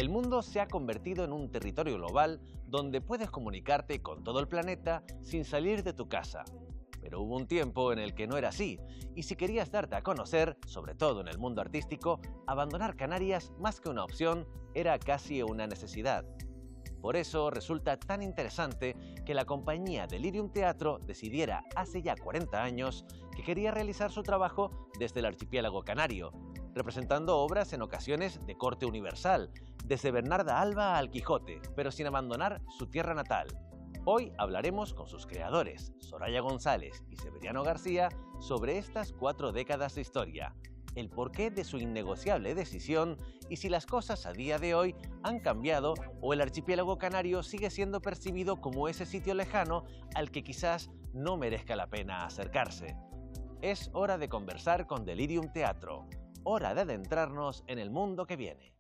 El mundo se ha convertido en un territorio global donde puedes comunicarte con todo el planeta sin salir de tu casa. Pero hubo un tiempo en el que no era así, y si querías darte a conocer, sobre todo en el mundo artístico, abandonar Canarias más que una opción era casi una necesidad. Por eso resulta tan interesante que la compañía Delirium Teatro decidiera hace ya 40 años que quería realizar su trabajo desde el archipiélago canario, representando obras en ocasiones de corte universal, desde Bernarda Alba al Quijote, pero sin abandonar su tierra natal. Hoy hablaremos con sus creadores, Soraya González y Severiano García, sobre estas 4 décadas de historia, el porqué de su innegociable decisión y si las cosas a día de hoy han cambiado o el archipiélago canario sigue siendo percibido como ese sitio lejano al que quizás no merezca la pena acercarse. Es hora de conversar con Delirium Teatro, hora de adentrarnos en el mundo que viene.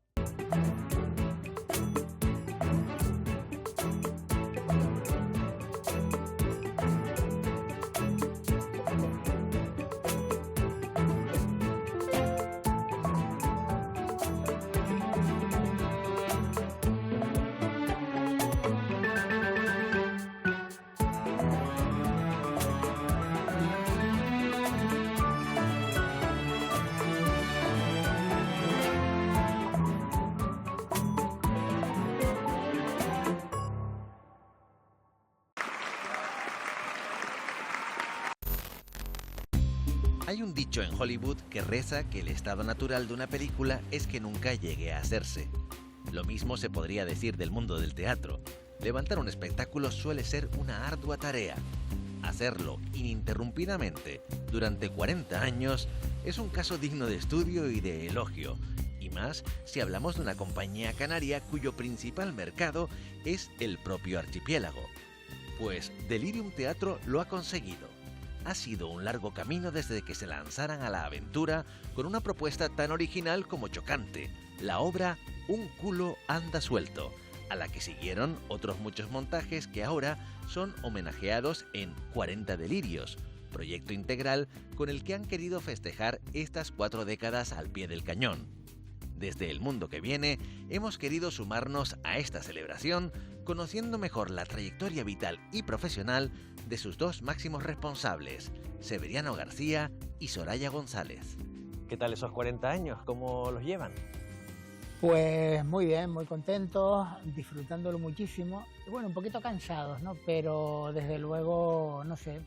Hay un dicho en Hollywood que reza que el estado natural de una película es que nunca llegue a hacerse. Lo mismo se podría decir del mundo del teatro. Levantar un espectáculo suele ser una ardua tarea. Hacerlo ininterrumpidamente durante 40 años es un caso digno de estudio y de elogio, y más si hablamos de una compañía canaria cuyo principal mercado es el propio archipiélago. Pues Delirium Teatro lo ha conseguido. Ha sido un largo camino desde que se lanzaran a la aventura con una propuesta tan original como chocante, la obra Un culo anda suelto, a la que siguieron otros muchos montajes que ahora son homenajeados en 40 Delirios, proyecto integral con el que han querido festejar estas 4 décadas al pie del cañón. Desde El Mundo que Viene hemos querido sumarnos a esta celebración conociendo mejor la trayectoria vital y profesional de sus 2 máximos responsables, Severiano García y Soraya González. ¿Qué tal esos 40 años? ¿Cómo los llevan? Pues muy bien, muy contentos, disfrutándolo muchísimo. Y bueno, un poquito cansados, ¿no? Pero desde luego, no sé,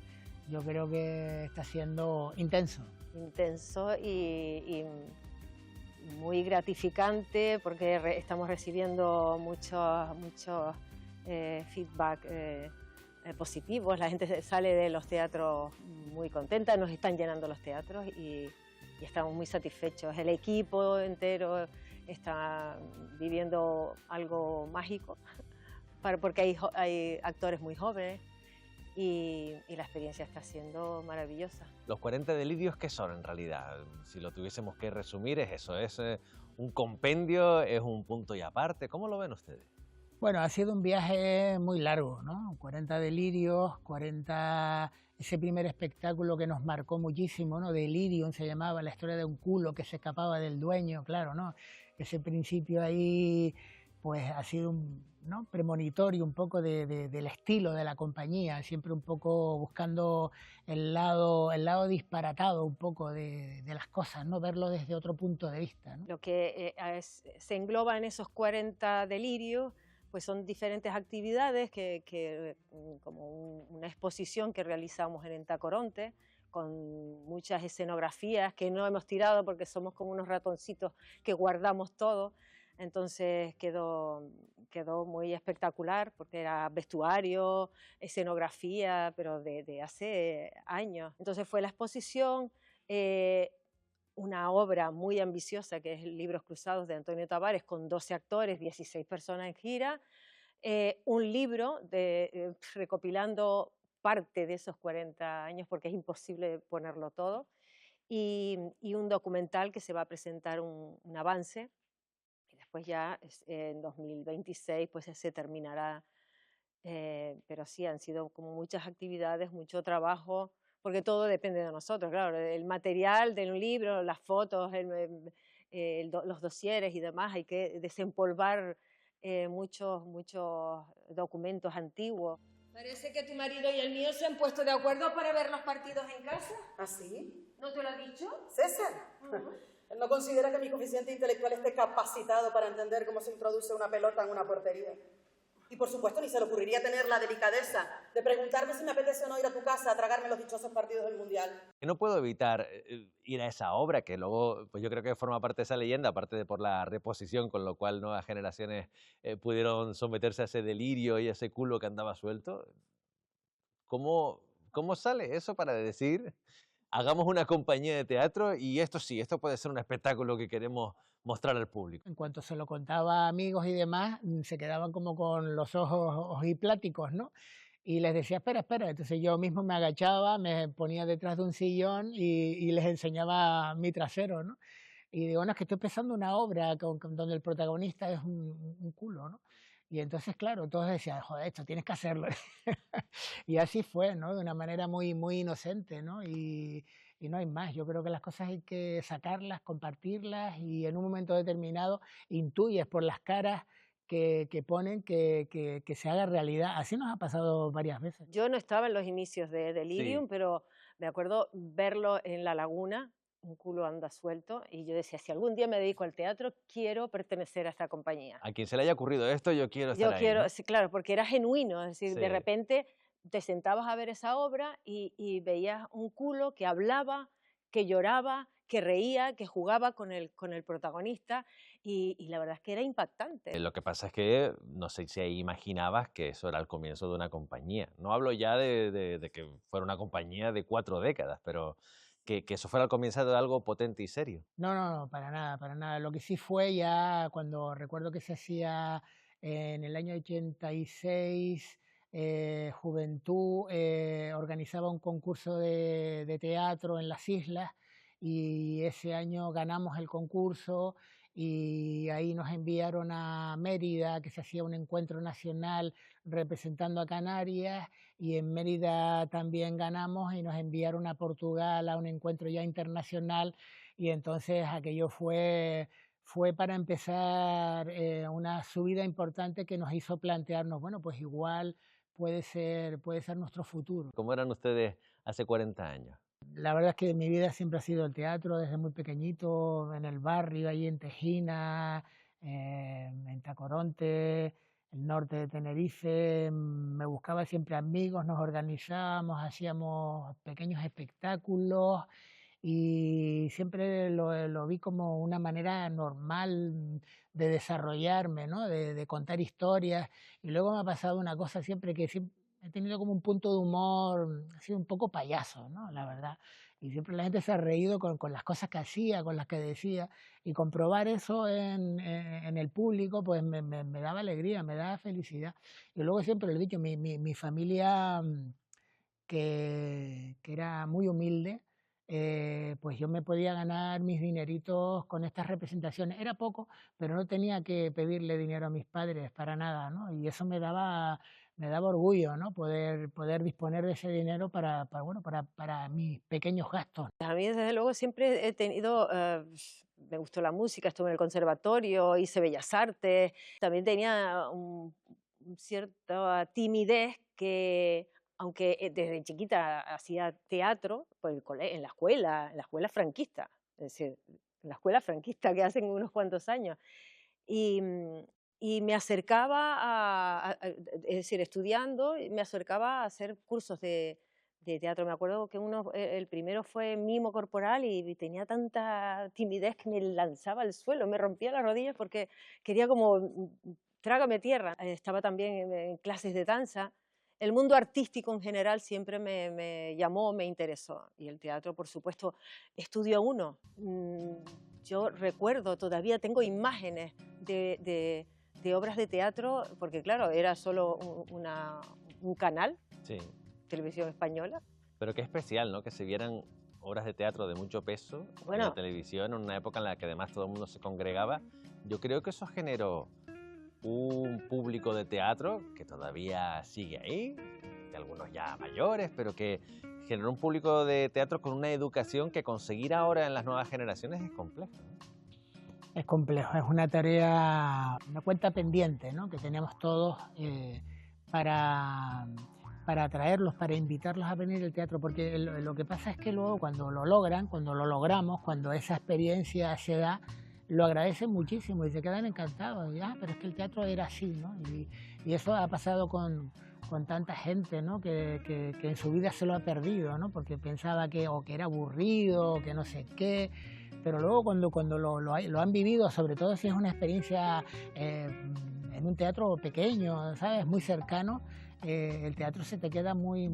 yo creo que está siendo intenso. Intenso y muy gratificante porque estamos recibiendo muchos feedback positivos. La gente sale de los teatros muy contenta, nos están llenando los teatros y estamos muy satisfechos. El equipo entero está viviendo algo mágico porque hay actores muy jóvenes y la experiencia está siendo maravillosa. Los 40 Delirios, ¿qué son en realidad? Si lo tuviésemos que resumir, es eso, es un compendio, es un punto y aparte. ¿Cómo lo ven ustedes? Bueno, ha sido un viaje muy largo, ¿no? 40 Delirios, ese primer espectáculo que nos marcó muchísimo, ¿no? Delirium se llamaba, la historia de un culo que se escapaba del dueño, claro, ¿no? Ese principio ahí pues ha sido ¿no? premonitorio un poco del estilo de la compañía, siempre un poco buscando el lado disparatado un poco de las cosas, ¿no? Verlo desde otro punto de vista, ¿no? Lo que se engloba en esos 40 delirios pues son diferentes actividades como una exposición que realizamos en Entacoronte, con muchas escenografías que no hemos tirado porque somos como unos ratoncitos que guardamos todo. Entonces quedó muy espectacular porque era vestuario, escenografía, pero de hace años. Entonces fue la exposición, una obra muy ambiciosa que es Libros Cruzados de Antonio Tavares con 12 actores, 16 personas en gira, un libro recopilando parte de esos 40 años porque es imposible ponerlo todo, y un documental que se va a presentar un avance. Y después ya en 2026 pues se terminará, pero sí han sido como muchas actividades, mucho trabajo, porque todo depende de nosotros, claro, el material del libro, las fotos, los dosieres y demás, hay que desempolvar muchos documentos antiguos. Parece que tu marido y el mío se han puesto de acuerdo para ver los partidos en casa. ¿Ah, sí? ¿No te lo ha dicho? ¿César? Él no considera que mi coeficiente intelectual esté capacitado para entender cómo se introduce una pelota en una portería. Y por supuesto ni se le ocurriría tener la delicadeza de preguntarme si me apetece o no ir a tu casa a tragarme los dichosos partidos del Mundial. No puedo evitar ir a esa obra, que luego pues yo creo que forma parte de esa leyenda, aparte de por la reposición, con lo cual nuevas generaciones pudieron someterse a ese delirio y a ese culo que andaba suelto. ¿Cómo sale eso para decir, hagamos una compañía de teatro y esto sí, esto puede ser un espectáculo que queremos mostrar al público? En cuanto se lo contaba a amigos y demás, se quedaban como con los ojos ojipláticos, ¿no? Y les decía, espera, espera. Entonces yo mismo me agachaba, me ponía detrás de un sillón y les enseñaba mi trasero, ¿no? Y digo, no, es que estoy empezando una obra donde el protagonista es un culo, ¿no? Y entonces, claro, todos decían, joder, esto tienes que hacerlo. Y así fue, ¿no? De una manera muy, muy inocente, ¿no? Y no hay más. Yo creo que las cosas hay que sacarlas, compartirlas y en un momento determinado intuyes por las caras que ponen que se haga realidad. Así nos ha pasado varias veces. Yo no estaba en los inicios de Delirium, Sí. pero me acuerdo verlo en La Laguna, Un culo anda suelto, y yo decía, si algún día me dedico al teatro, quiero pertenecer a esta compañía. A quien se le haya ocurrido esto, yo quiero estar Yo ahí, quiero, ¿no? sí, claro, porque era genuino, es decir, de Sí. repente te sentabas a ver esa obra y veías un culo que hablaba, que lloraba, que reía, que jugaba con el protagonista, y la verdad es que era impactante. Lo que pasa es que no sé si imaginabas que eso era el comienzo de una compañía. No hablo ya de que fuera una compañía de 4 décadas, pero que eso fuera el comienzo de algo potente y serio. No, para nada, para nada. Lo que sí fue ya cuando recuerdo que se hacía en el año 86, Juventud organizaba un concurso de teatro en las islas y ese año ganamos el concurso y ahí nos enviaron a Mérida, que se hacía un encuentro nacional representando a Canarias y en Mérida también ganamos y nos enviaron a Portugal a un encuentro ya internacional y entonces aquello fue para empezar una subida importante que nos hizo plantearnos, bueno, pues igual puede ser nuestro futuro. ¿Cómo eran ustedes hace 40 años? La verdad es que mi vida siempre ha sido el teatro, desde muy pequeñito, en el barrio, ahí en Tejina, en Tacoronte, el norte de Tenerife. Me buscaba siempre amigos, nos organizábamos, hacíamos pequeños espectáculos y siempre lo vi como una manera normal de desarrollarme, ¿no? De contar historias. Y luego me ha pasado una cosa siempre que he tenido como un punto de humor, he sido un poco payaso, ¿no? La verdad. Y siempre la gente se ha reído con las cosas que hacía, con las que decía. Y comprobar eso en el público, pues me daba alegría, me daba felicidad. Y luego siempre lo he dicho, mi familia, que era muy humilde, pues yo me podía ganar mis dineritos con estas representaciones. Era poco, pero no tenía que pedirle dinero a mis padres para nada, ¿no? Y eso me daba orgullo, ¿no? Poder disponer de ese dinero para mis pequeños gastos. A mí, desde luego, siempre he tenido, me gustó la música, estuve en el conservatorio, hice Bellas Artes, también tenía cierta timidez que, aunque desde chiquita hacía teatro, pues en la escuela franquista, es decir, en la escuela franquista que hacen unos cuantos años. Y me acercaba es decir, estudiando, me acercaba a hacer cursos de teatro. Me acuerdo que el primero fue mimo corporal y tenía tanta timidez que me lanzaba al suelo, me rompía las rodillas porque quería como trágame tierra. Estaba también en clases de danza. El mundo artístico en general siempre me llamó, me interesó. Y el teatro, por supuesto, estudió uno. Yo recuerdo, todavía tengo imágenes de obras de teatro, porque claro, era solo un canal, Sí. Televisión Española. Pero qué especial, ¿no? Que se vieran obras de teatro de mucho peso en la televisión, en una época en la que además todo el mundo se congregaba. Yo creo que eso generó un público de teatro que todavía sigue ahí, de algunos ya mayores, pero que generó un público de teatro con una educación que conseguir ahora en las nuevas generaciones es complejo, ¿no? Es complejo, es una tarea, una cuenta pendiente, ¿no? Que tenemos todos para, para atraerlos, para invitarlos a venir al teatro, porque lo que pasa es que luego cuando lo logran, cuando lo logramos, cuando esa experiencia se da, lo agradecen muchísimo y se quedan encantados. Y, pero es que el teatro era así, ¿no? Y eso ha pasado con tanta gente, ¿no? Que en su vida se lo ha perdido, ¿no? Porque pensaba que, o que era aburrido, o que no sé qué. Pero luego cuando lo han vivido, sobre todo si es una experiencia en un teatro pequeño, ¿sabes? Muy cercano, el teatro se te queda muy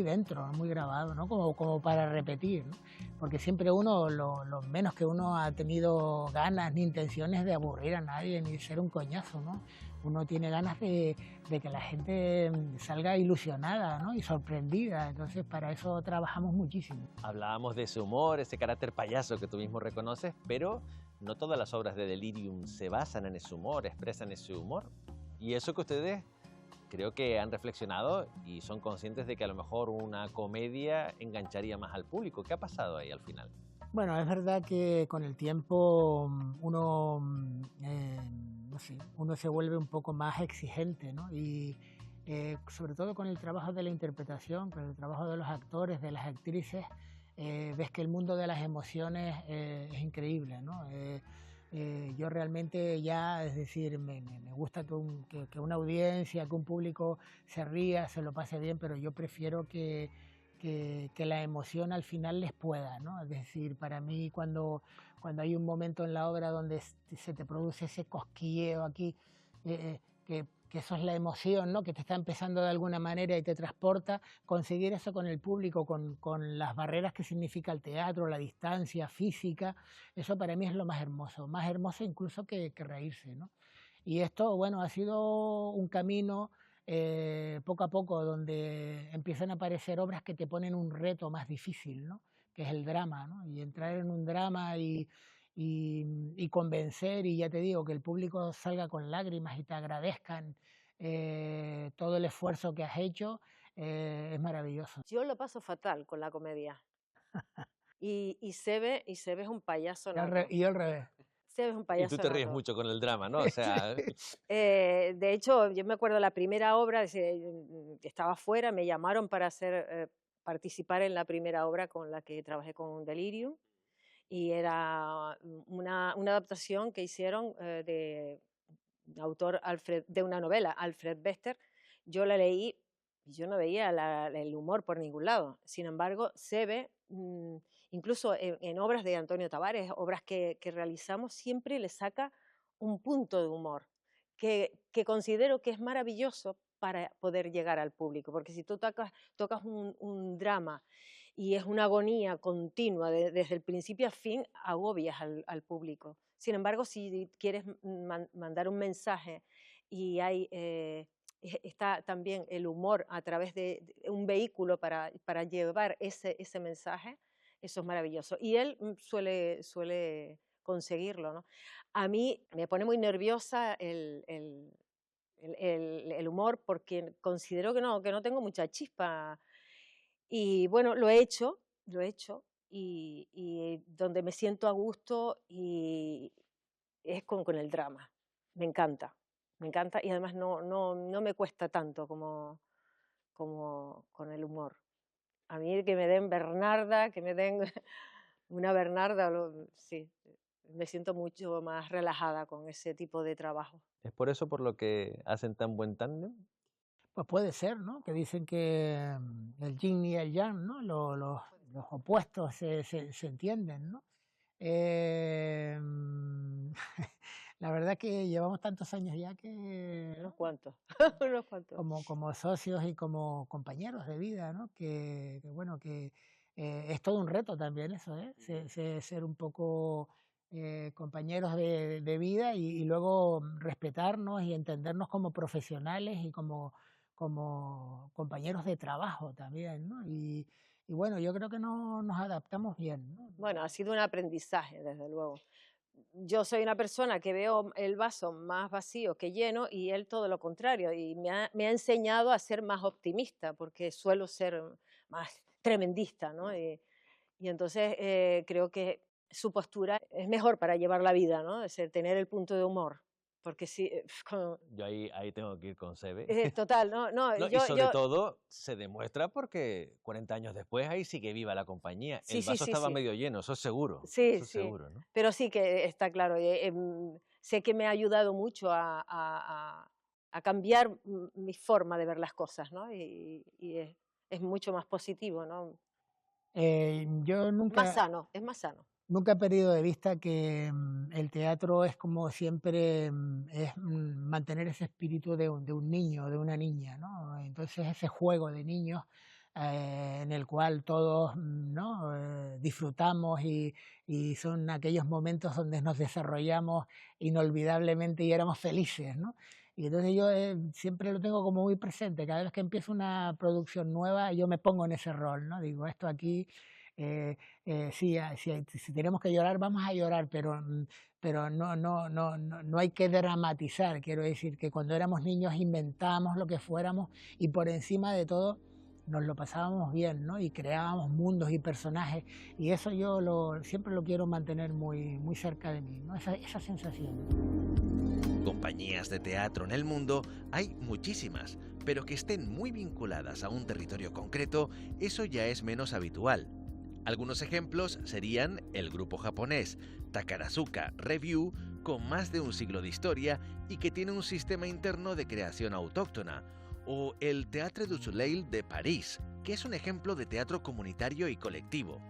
dentro, ¿no? Muy grabado, ¿no? Como para repetir, ¿no? Porque siempre lo menos que uno ha tenido ganas ni intenciones de aburrir a nadie, ni de ser un coñazo, ¿no? Uno tiene ganas de que la gente salga ilusionada, ¿no? Y sorprendida. Entonces, para eso trabajamos muchísimo. Hablábamos de ese humor, ese carácter payaso que tú mismo reconoces, pero no todas las obras de Delirium se basan en ese humor, expresan ese humor. Y eso que ustedes creo que han reflexionado y son conscientes de que a lo mejor una comedia engancharía más al público. ¿Qué ha pasado ahí al final? Bueno, es verdad que con el tiempo uno, no sé, uno se vuelve un poco más exigente, ¿no? Y sobre todo con el trabajo de la interpretación, con el trabajo de los actores, de las actrices, ves que el mundo de las emociones es increíble, ¿no? Yo realmente ya, es decir, me gusta que una audiencia, que un público se ría, se lo pase bien, pero yo prefiero que la emoción al final les pueda, ¿no? Es decir, para mí cuando hay un momento en la obra donde se te produce ese cosquilleo aquí, que eso es la emoción, ¿no? Que te está empezando de alguna manera y te transporta, conseguir eso con el público, con las barreras que significa el teatro, la distancia física, eso para mí es lo más hermoso incluso que reírse, ¿no? Y esto, bueno, ha sido un camino poco a poco, donde empiezan a aparecer obras que te ponen un reto más difícil, ¿no? Que es el drama, ¿no? Y entrar en un drama y convencer, y ya te digo, que el público salga con lágrimas y te agradezcan todo el esfuerzo que has hecho, es maravilloso. Yo lo paso fatal con la comedia. Y Sebe es un payaso nato. Y yo al revés. Sebe es un Y payaso tú te ríes nato. mucho con el drama, ¿no? O sea, De hecho, yo me acuerdo la primera obra, estaba fuera, me llamaron para participar en la primera obra con la que trabajé con Delirium, y era una adaptación que hicieron de autor de una novela, Alfred Bester. Yo la leí y yo no veía el humor por ningún lado. Sin embargo, se ve, incluso en obras de Antonio Tavares, obras que realizamos, siempre le saca un punto de humor que considero que es maravilloso para poder llegar al público, porque si tú tocas un drama y es una agonía continua desde el principio a fin, agobias al público. Sin embargo, si quieres mandar un mensaje y está también el humor a través de un vehículo para llevar ese mensaje, eso es maravilloso. Y él suele conseguirlo, ¿no? A mí me pone muy nerviosa el humor, porque considero que no tengo mucha chispa. Y bueno, lo he hecho, y donde me siento a gusto y es con el drama. Me encanta y además no me cuesta tanto como con el humor. A mí que me den Bernarda, que me den una Bernarda, sí, me siento mucho más relajada con ese tipo de trabajo. ¿es por eso por lo que hacen tan buen tándem? Pues puede ser, ¿no? Que dicen que el yin y el yang, ¿no? Los opuestos se entienden, ¿no? La verdad que llevamos tantos años ya que Unos cuantos, unos cuantos. como socios y como compañeros de vida, ¿no? Bueno, que es todo un reto también eso, ¿eh? Ser un poco compañeros de vida y luego respetarnos y entendernos como profesionales y como compañeros de trabajo también, ¿no? Y bueno, yo creo que nos adaptamos bien, ¿no? Bueno, ha sido un aprendizaje, desde luego. Yo soy una persona que veo el vaso más vacío que lleno, y él todo lo contrario, y me ha enseñado a ser más optimista, porque suelo ser más tremendista, ¿no? Y entonces creo que su postura es mejor para llevar la vida, ¿no? Es decir, tener el punto de humor. Porque sí, Yo ahí tengo que ir con Sebe. total, no, no, No, y sobre todo se demuestra porque 40 años después ahí sigue viva la compañía. Sí, El sí, vaso sí, estaba sí. medio lleno, eso es seguro. Sí, Eso es sí. seguro, ¿no? Pero sí que está claro. Sé que me ha ayudado mucho a cambiar mi forma de ver las cosas, ¿no? Y es mucho más positivo, ¿no? Yo Más sano, es más sano. nunca he perdido de vista que el teatro es como siempre, es mantener ese espíritu de un niño, de una niña, ¿no? Entonces ese juego de niños en el cual todos, ¿no? Disfrutamos y son aquellos momentos donde nos desarrollamos inolvidablemente y éramos felices, ¿no? Y entonces yo siempre lo tengo como muy presente. Cada vez que empiezo una producción nueva, yo me pongo en ese rol, ¿no? Digo, esto aquí sí, si tenemos que llorar, vamos a llorar, pero no hay que dramatizar. Quiero decir que cuando éramos niños inventábamos lo que fuéramos y por encima de todo nos lo pasábamos bien, ¿no? Y creábamos mundos y personajes y eso siempre lo quiero mantener muy cerca de mí, ¿no? Esa sensación. Compañías de teatro en el mundo hay muchísimas, pero que estén muy vinculadas a un territorio concreto, eso ya es menos habitual. Algunos ejemplos serían el grupo japonés Takarazuka Review, con más de un siglo de historia y que tiene un sistema interno de creación autóctona, o el Théâtre du Soleil de París, que es un ejemplo de teatro comunitario y colectivo.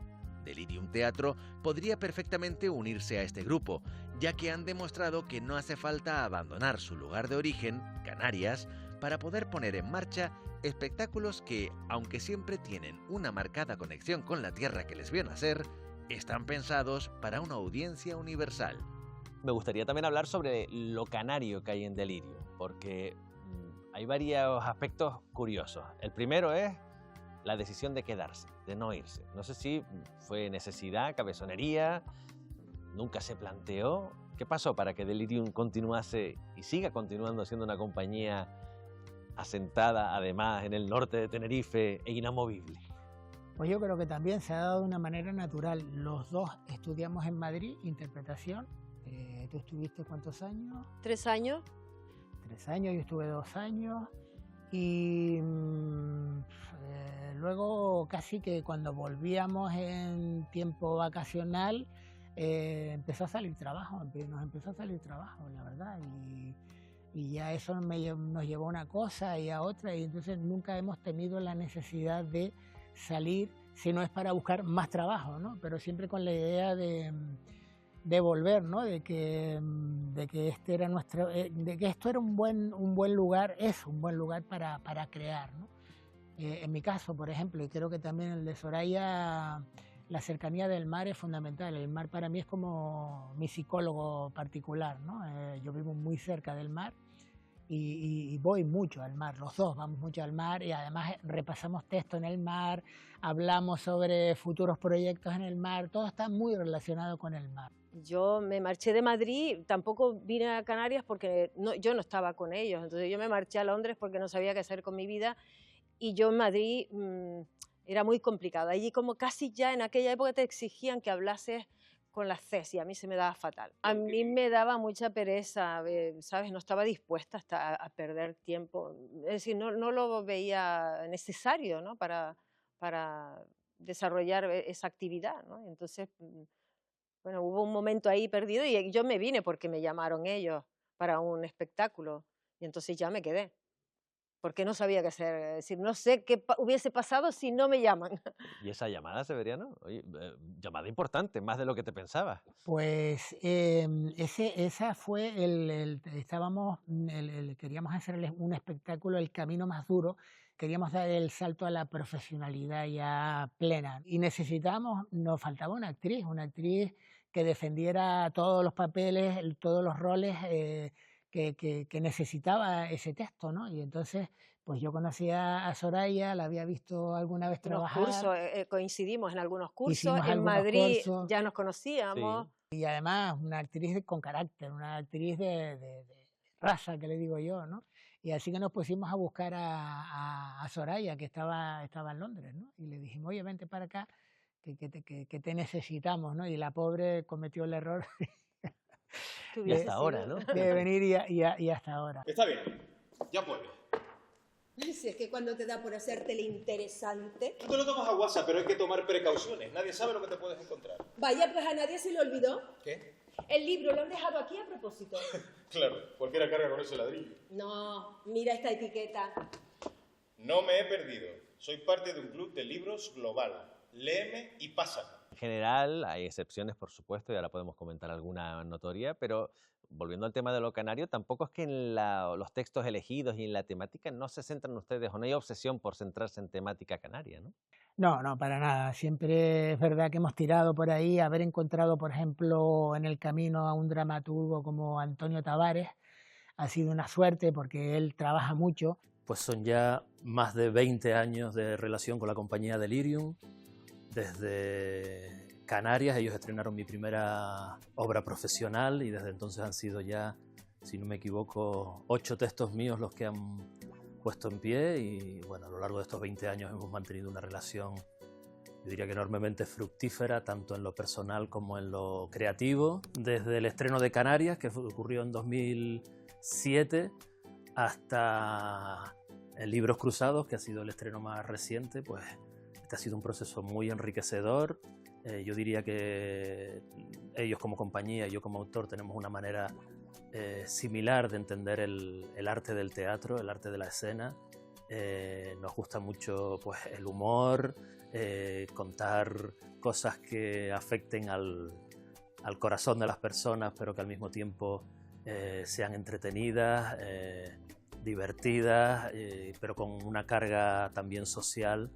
Delirium Teatro podría perfectamente unirse a este grupo, ya que han demostrado que no hace falta abandonar su lugar de origen, Canarias, para poder poner en marcha espectáculos que, aunque siempre tienen una marcada conexión con la tierra que les vio nacer, están pensados para una audiencia universal. Me gustaría también hablar sobre lo canario que hay en Delirio, porque hay varios aspectos curiosos. El primero es la decisión de quedarse, de no irse. No sé si fue necesidad, cabezonería, nunca se planteó. ¿Qué pasó para que Delirium continuase y siga continuando siendo una compañía asentada además en el norte de Tenerife e inamovible? Pues yo creo que también se ha dado de una manera natural. Los dos estudiamos en Madrid interpretación. ¿Tú estuviste cuántos años? 3 años. 3 años, yo estuve 2 años. Y luego casi que cuando volvíamos en tiempo vacacional empezó a salir trabajo, nos empezó a salir trabajo, la verdad. Y ya eso nos llevó a una cosa y a otra, y entonces nunca hemos tenido la necesidad de salir si no es para buscar más trabajo, ¿no? Pero siempre con la idea de volver, ¿no? De que este era de que esto era un buen lugar, es un buen lugar para crear, ¿no? En mi caso, por ejemplo, y creo que también el de Soraya, la cercanía del mar es fundamental. El mar para mí es como mi psicólogo particular, ¿no? Yo vivo muy cerca del mar y voy mucho al mar, los dos vamos mucho al mar y además repasamos texto en el mar, hablamos sobre futuros proyectos en el mar, todo está muy relacionado con el mar. Yo me marché de Madrid, tampoco vine a Canarias porque yo no estaba con ellos, entonces yo me marché a Londres porque no sabía qué hacer con mi vida y yo en Madrid era muy complicado. Allí como casi ya en aquella época te exigían que hablases con las Cs y a mí se me daba fatal. A mí me daba mucha pereza, ¿sabes? No estaba dispuesta hasta a perder tiempo. Es decir, no lo veía necesario, ¿no? para desarrollar esa actividad, ¿no? Entonces, bueno, hubo un momento ahí perdido y yo me vine porque me llamaron ellos para un espectáculo y entonces ya me quedé. Porque no sabía qué hacer, es decir, no sé qué hubiese pasado si no me llaman. ¿Y esa llamada, Severiano? Oye, llamada importante, más de lo que te pensabas. Pues esa fue queríamos hacer un espectáculo, El Camino Más Duro, queríamos dar el salto a la profesionalidad ya plena y nos faltaba una actriz que defendiera todos los papeles, todos los roles que necesitaba ese texto, ¿no? Y entonces, pues yo conocía a Soraya, la había visto alguna vez trabajar. Cursos, coincidimos en algunos cursos, Hicimos en algunos Madrid cursos. ya nos conocíamos. Sí. Y además una actriz con carácter, una actriz de raza, que le digo yo, ¿no? Y así que nos pusimos a buscar a Soraya, que estaba en Londres, ¿no? Y le dijimos, oye, vente para acá, que te necesitamos, ¿no? Y la pobre cometió el error ¿Qué Y hubiese hasta ahora, sido? ¿no? de venir y hasta ahora. Está bien, ya puedes. Si es que cuando te da por hacértele interesante. Tú te lo tomas a WhatsApp, pero hay que tomar precauciones. Nadie sabe lo que te puedes encontrar. Vaya, pues a nadie se le olvidó. ¿Qué? El libro lo han dejado aquí a propósito. Claro, cualquiera carga con ese ladrillo. No, mira esta etiqueta. No me he perdido. Soy parte de un club de libros global. Léeme y pásame. En general, hay excepciones, por supuesto, y ahora podemos comentar alguna notoria, pero volviendo al tema de lo canario, tampoco es que en los textos elegidos y en la temática no se centran ustedes, o no hay obsesión por centrarse en temática canaria, ¿no? No, no, para nada. Siempre es verdad que hemos tirado por ahí, haber encontrado, por ejemplo, en el camino a un dramaturgo como Antonio Tavares, ha sido una suerte porque él trabaja mucho. Pues son ya más de 20 años de relación con la compañía Delirium. Desde Canarias ellos estrenaron mi primera obra profesional y desde entonces han sido ya, si no me equivoco, 8 textos míos los que han puesto en pie y bueno, a lo largo de estos 20 años hemos mantenido una relación, yo diría que enormemente fructífera, tanto en lo personal como en lo creativo. Desde el estreno de Canarias, que ocurrió en 2007, hasta Libros Cruzados, que ha sido el estreno más reciente, pues este ha sido un proceso muy enriquecedor. Yo diría que ellos como compañía y yo como autor tenemos una manera similar de entender el arte del teatro, el arte de la escena. Nos gusta mucho pues, el humor, contar cosas que afecten al corazón de las personas, pero que al mismo tiempo sean entretenidas, divertidas, pero con una carga también social.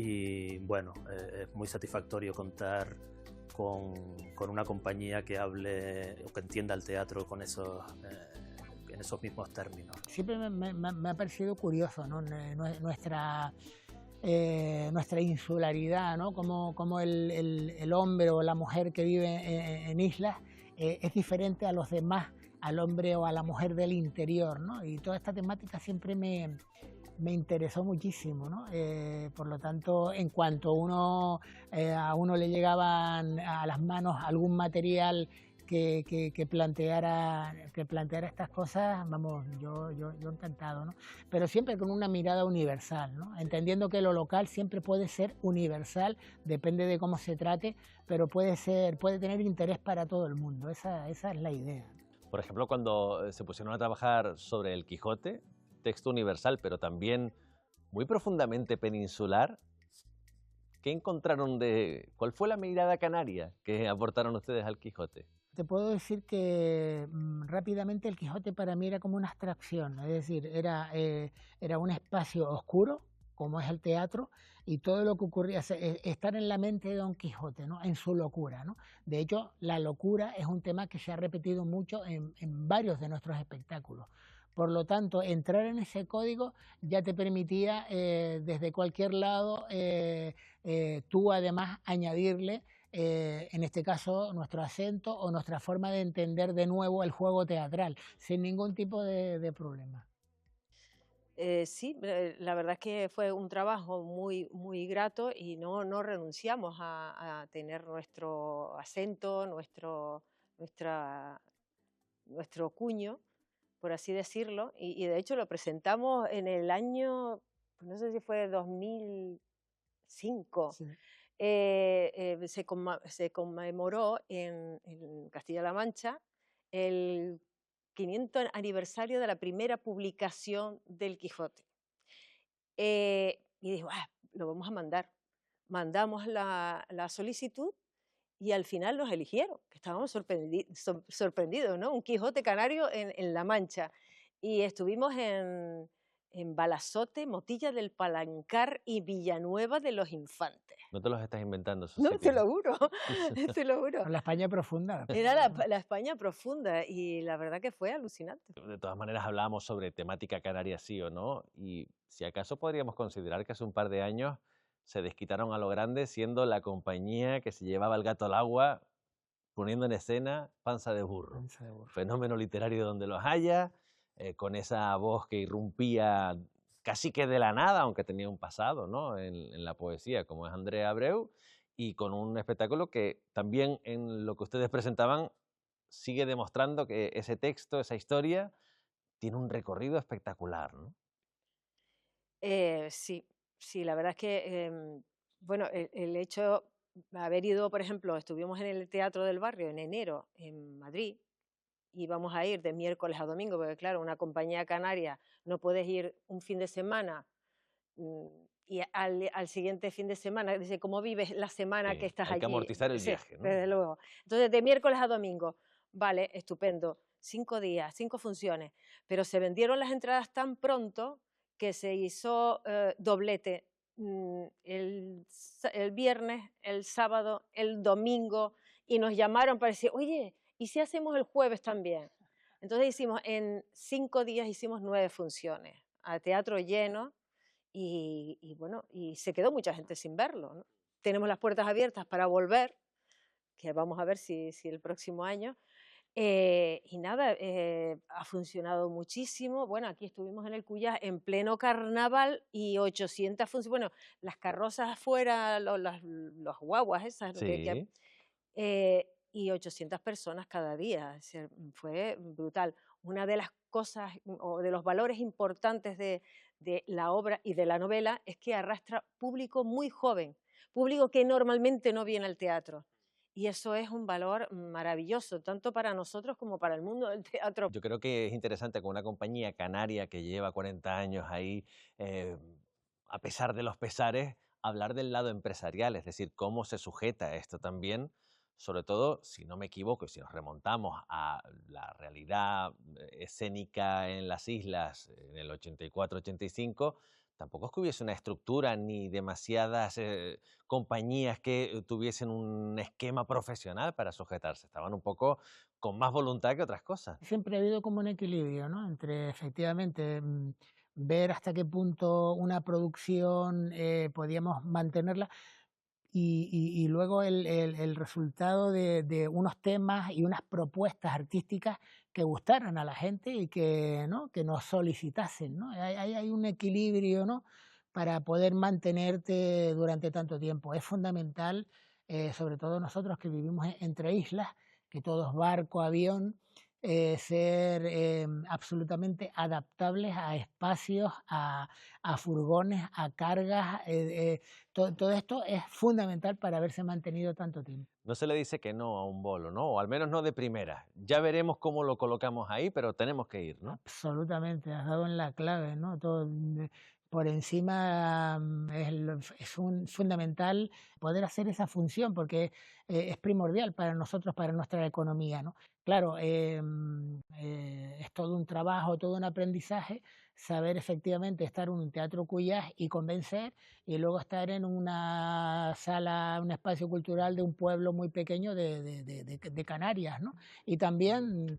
Y bueno, es muy satisfactorio contar con una compañía que hable o que entienda el teatro con en esos mismos términos. Siempre me ha parecido curioso, ¿no? Nuestra insularidad, ¿no? Como el hombre o la mujer que vive en islas es diferente a los demás, al hombre o a la mujer del interior, ¿no? Y toda esta temática siempre me interesó muchísimo, ¿no? Por lo tanto, en cuanto a uno le llegaban a las manos algún material que planteara estas cosas, vamos, yo encantado, ¿no? Pero siempre con una mirada universal, ¿no? Entendiendo que lo local siempre puede ser universal, depende de cómo se trate, pero puede tener interés para todo el mundo, esa es la idea. Por ejemplo, cuando se pusieron a trabajar sobre el Quijote, texto universal, pero también muy profundamente peninsular, ¿qué encontraron cuál fue la mirada canaria que aportaron ustedes al Quijote? Te puedo decir que rápidamente el Quijote para mí era como una abstracción, es decir, era un espacio oscuro, como es el teatro, y todo lo que ocurría, estar en la mente de Don Quijote, ¿no? En su locura, ¿no? De hecho, la locura es un tema que se ha repetido mucho en varios de nuestros espectáculos. Por lo tanto, entrar en ese código ya te permitía desde cualquier lado tú además añadirle, en este caso, nuestro acento o nuestra forma de entender de nuevo el juego teatral, sin ningún tipo de problema. Sí, la verdad es que fue un trabajo muy, muy grato y no renunciamos a tener nuestro acento, nuestro cuño, por así decirlo, y de hecho lo presentamos en el año, no sé si fue 2005. Sí. Se conmemoró en Castilla-La Mancha el 500 aniversario de la primera publicación del Quijote. Y dijo, lo vamos a mandar. Mandamos la solicitud y al final nos eligieron, que estábamos sorprendidos, ¿no? Un Quijote canario en La Mancha. Y estuvimos en Balazote, Motilla del Palancar y Villanueva de los Infantes. No te los estás inventando. No, te lo juro, te lo juro. La España profunda. Era la España profunda y la verdad que fue alucinante. De todas maneras hablábamos sobre temática canaria, sí o no, y si acaso podríamos considerar que hace un par de años se desquitaron a lo grande siendo la compañía que se llevaba el gato al agua poniendo en escena Panza de Burro. Fenómeno literario donde los haya, con esa voz que irrumpía casi que de la nada, aunque tenía un pasado, ¿no? en la poesía, como es Andrea Abreu, y con un espectáculo que también en lo que ustedes presentaban sigue demostrando que ese texto, esa historia, tiene un recorrido espectacular, ¿no? Sí, sí, la verdad es que, bueno, el hecho de haber ido, por ejemplo, estuvimos en el Teatro del Barrio en enero en Madrid, y vamos a ir de miércoles a domingo, porque claro, una compañía canaria no puedes ir un fin de semana y al siguiente fin de semana, dice, ¿cómo vives la semana que Sí, estás hay que allí? amortizar el Sí, viaje, ¿no? desde luego. Entonces, de miércoles a domingo, vale, estupendo, 5 días, 5 funciones, pero se vendieron las entradas tan pronto que se hizo doblete el viernes, el sábado, el domingo, y nos llamaron para decir, oye, ¿y si hacemos el jueves también? Entonces hicimos, en 5 días hicimos 9 funciones, a teatro lleno, y bueno, y se quedó mucha gente sin verlo, ¿no? Tenemos las puertas abiertas para volver, que vamos a ver si el próximo año. Y nada, ha funcionado muchísimo. Bueno, aquí estuvimos en el Cuyás en pleno carnaval y 800 funciones. Bueno, las carrozas afuera, los guaguas esas, ¿no? Sí. Y 800 personas cada día. O sea, fue brutal. Una de las cosas o de los valores importantes de la obra y de la novela es que arrastra público muy joven, público que normalmente no viene al teatro. Y eso es un valor maravilloso, tanto para nosotros como para el mundo del teatro. Yo creo que es interesante con una compañía canaria que lleva 40 años ahí, a pesar de los pesares, hablar del lado empresarial, es decir, cómo se sujeta a esto también, sobre todo, si no me equivoco, y si nos remontamos a la realidad escénica en las islas en el 84-85, tampoco es que hubiese una estructura ni demasiadas compañías que tuviesen un esquema profesional para sujetarse. Estaban un poco con más voluntad que otras cosas. Siempre ha habido como un equilibrio, ¿no? Entre efectivamente ver hasta qué punto una producción podíamos mantenerla y luego el resultado de unos temas y unas propuestas artísticas que gustaran a la gente y que, ¿no? que nos solicitasen, ¿no? Hay un equilibrio, ¿no? para poder mantenerte durante tanto tiempo. Es fundamental, sobre todo nosotros que vivimos entre islas, que todo es barco, avión, ser absolutamente adaptables a espacios, a furgones, a cargas. Todo esto es fundamental para haberse mantenido tanto tiempo. No se le dice que no a un bolo, ¿no? O al menos no de primera. Ya veremos cómo lo colocamos ahí, pero tenemos que ir, ¿no? Absolutamente, has dado en la clave, ¿no? Todo, por encima es fundamental poder hacer esa función porque es primordial para nosotros, para nuestra economía, ¿no? Claro, es todo un trabajo, todo un aprendizaje, saber efectivamente estar en un teatro Cuyás y convencer, y luego estar en una sala, un espacio cultural de un pueblo muy pequeño de Canarias, ¿no? Y también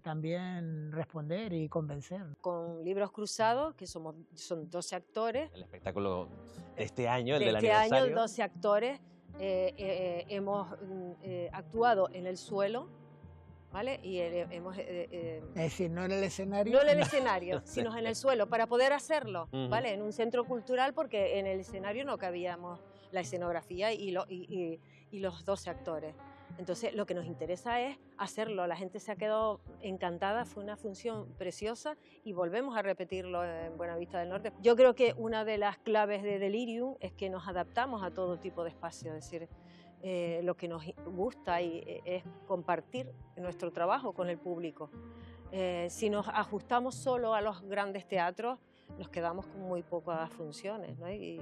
responder y convencer. Con Libros Cruzados, que son 12 actores. El espectáculo de este año, el de del este aniversario. año, 12 actores. Hemos actuado en el suelo, ¿vale? Y hemos... Es decir, no en el escenario. No en el escenario, sino en el suelo, para poder hacerlo, ¿vale? En un centro cultural, porque en el escenario no cabíamos la escenografía y los 12 actores. Entonces, lo que nos interesa es hacerlo. La gente se ha quedado encantada, fue una función preciosa y volvemos a repetirlo en Buenavista del Norte. Yo creo que una de las claves de Delirium es que nos adaptamos a todo tipo de espacio, es decir, lo que nos gusta es compartir nuestro trabajo con el público. Si nos ajustamos solo a los grandes teatros, nos quedamos con muy pocas funciones, ¿no? Y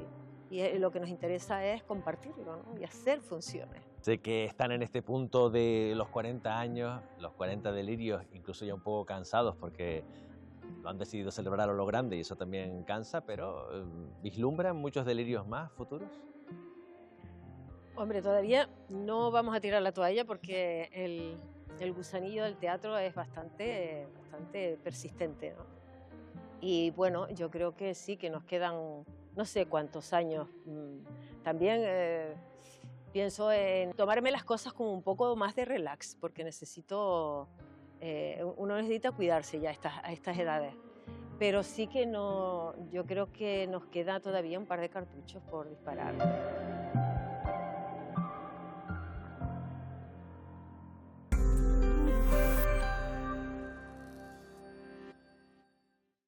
lo que nos interesa es compartirlo, ¿no? Y hacer funciones. Sé que están en este punto de los 40 años, los 40 delirios, incluso ya un poco cansados porque lo han decidido celebrar a lo grande y eso también cansa, pero ¿vislumbran muchos delirios más futuros? Hombre, todavía no vamos a tirar la toalla porque el gusanillo del teatro es bastante persistente, ¿no? Y bueno, yo creo que sí, que nos quedan no sé cuántos años. También pienso en tomarme las cosas como un poco más de relax, porque uno necesita cuidarse ya a estas edades. Pero sí que no, yo creo que nos queda todavía un par de cartuchos por disparar.